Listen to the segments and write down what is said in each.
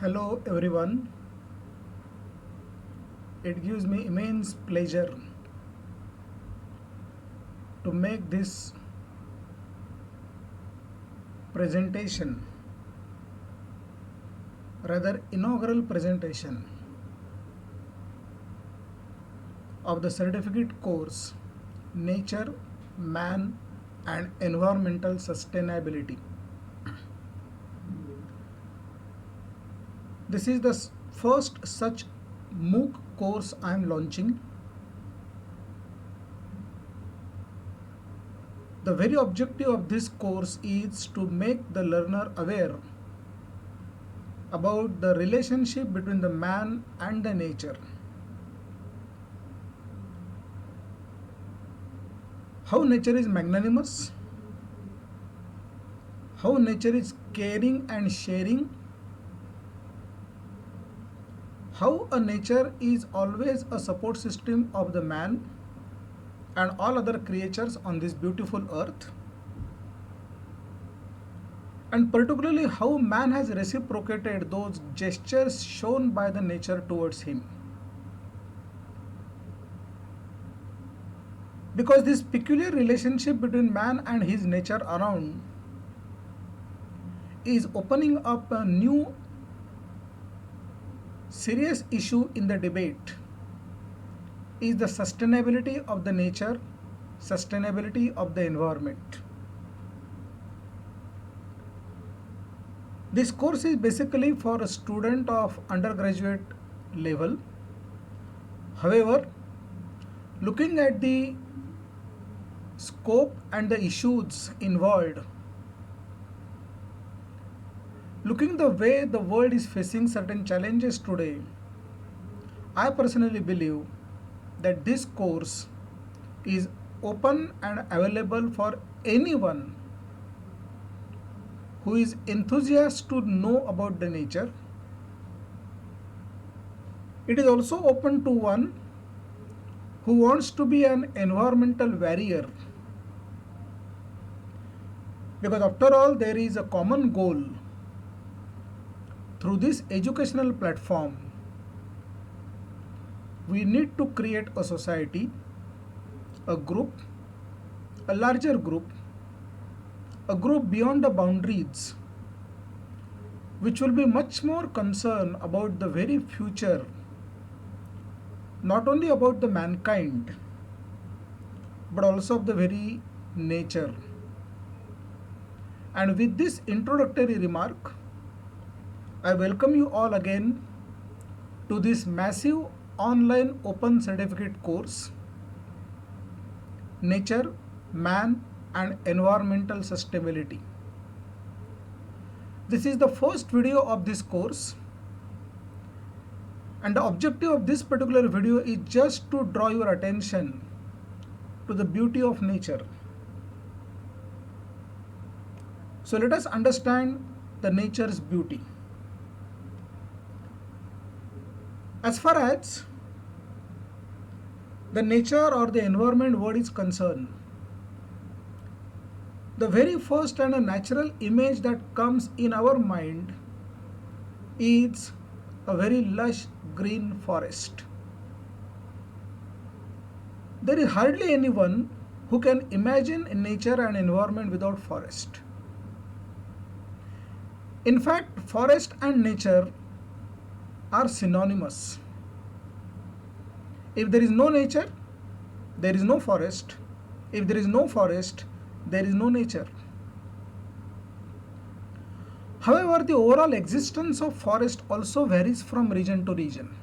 Hello everyone. It gives me immense pleasure to make this presentation, rather inaugural presentation of the certificate course Nature, Man and Environmental Sustainability. This is the first such MOOC course I am launching. The very objective of this course is to make the learner aware about the relationship between the man and the nature. How nature is magnanimous, how nature is caring and sharing, how a nature is always a support system of the man and all other creatures on this beautiful earth, and particularly how man has reciprocated those gestures shown by the nature towards him. Because this peculiar relationship between man and his nature around is opening up a new serious issue in the debate is the sustainability of the nature, sustainability of the environment. This course is basically for a student of undergraduate level. However, looking at the scope and the issues involved, looking the way the world is facing certain challenges today, I personally believe that this course is open and available for anyone who is enthusiastic to know about the nature. It is also open to one who wants to be an environmental warrior, because after all there is a common goal. Through this educational platform, we need to create a society, a group, a larger group, a group beyond the boundaries, which will be much more concerned about the very future, not only about the mankind, but also of the very nature. And with this introductory remark, I welcome you all again to this massive online open certificate course, Nature, Man and Environmental Sustainability. This is the first video of this course, and the objective of this particular video is just to draw your attention to the beauty of nature. So let us understand the nature's beauty. As far as the nature or the environment word is concerned, the very first and a natural image that comes in our mind is a very lush green forest. There is hardly anyone who can imagine nature and environment without forest. In fact, forest and nature are synonymous. If there is no nature, there is no forest. If there is no forest, there is no nature. However, the overall existence of forest also varies from region to region.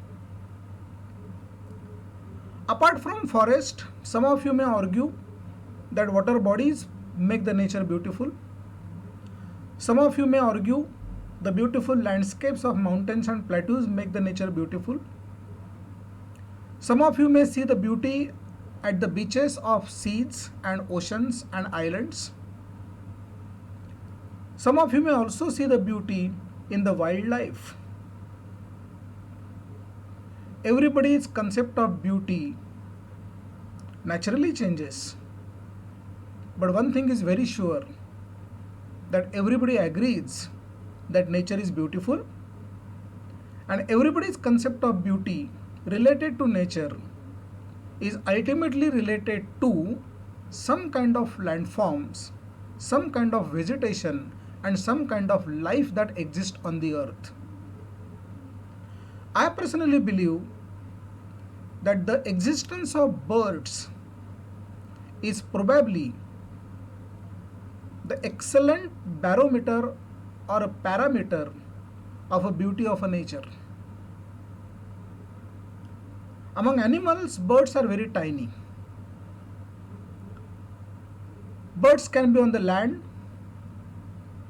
Apart from forest, some of you may argue that water bodies make the nature beautiful. Some of you may argue the beautiful landscapes of mountains and plateaus make the nature beautiful. Some of you may see the beauty at the beaches of seas and oceans and islands. Some of you may also see the beauty in the wildlife. Everybody's concept of beauty naturally changes. But one thing is very sure, that everybody agrees that nature is beautiful And everybody's concept of beauty related to nature is ultimately related to some kind of landforms, some kind of vegetation, and some kind of life that exists on the earth. I personally believe that the existence of birds is probably the excellent barometer or a parameter of a beauty of a nature. Among animals, birds are very tiny. Birds can be on the land.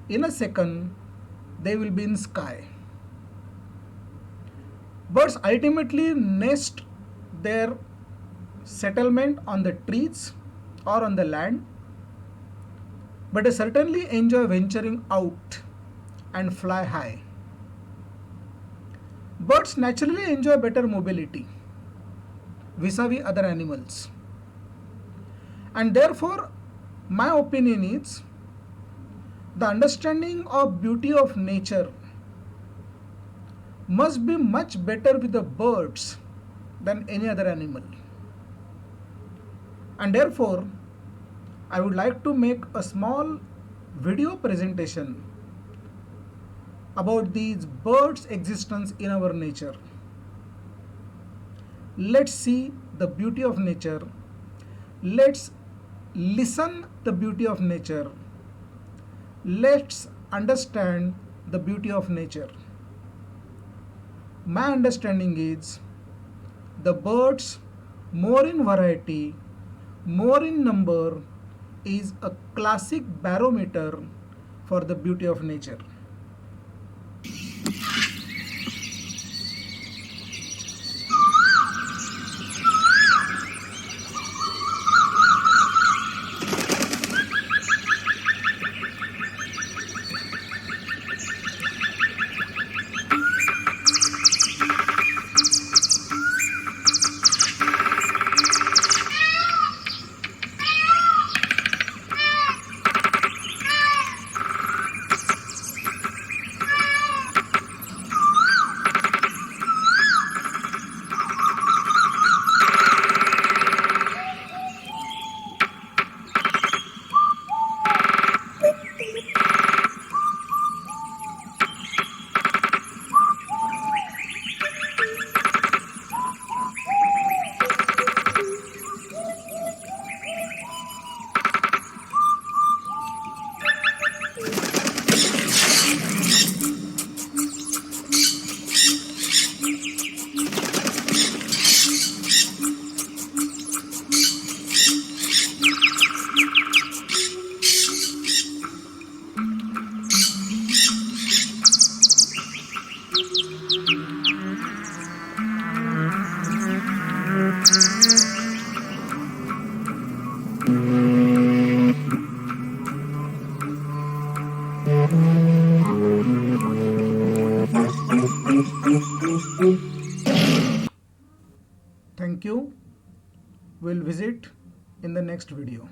In a second, they will be in sky. Birds ultimately nest their settlement on the trees or on the land, but they certainly enjoy venturing out and fly high. Birds naturally enjoy better mobility vis-a-vis other animals, and therefore my opinion is the understanding of beauty of nature must be much better with the birds than any other animal. And therefore, I would like to make a small video presentation about these birds' existence in our nature. Let's see the beauty of nature. Let's listen the beauty of nature. Let's understand the beauty of nature. My understanding is the birds, more in variety, more in number, is a classic barometer for the beauty of nature. Thank you. We'll visit in the next video.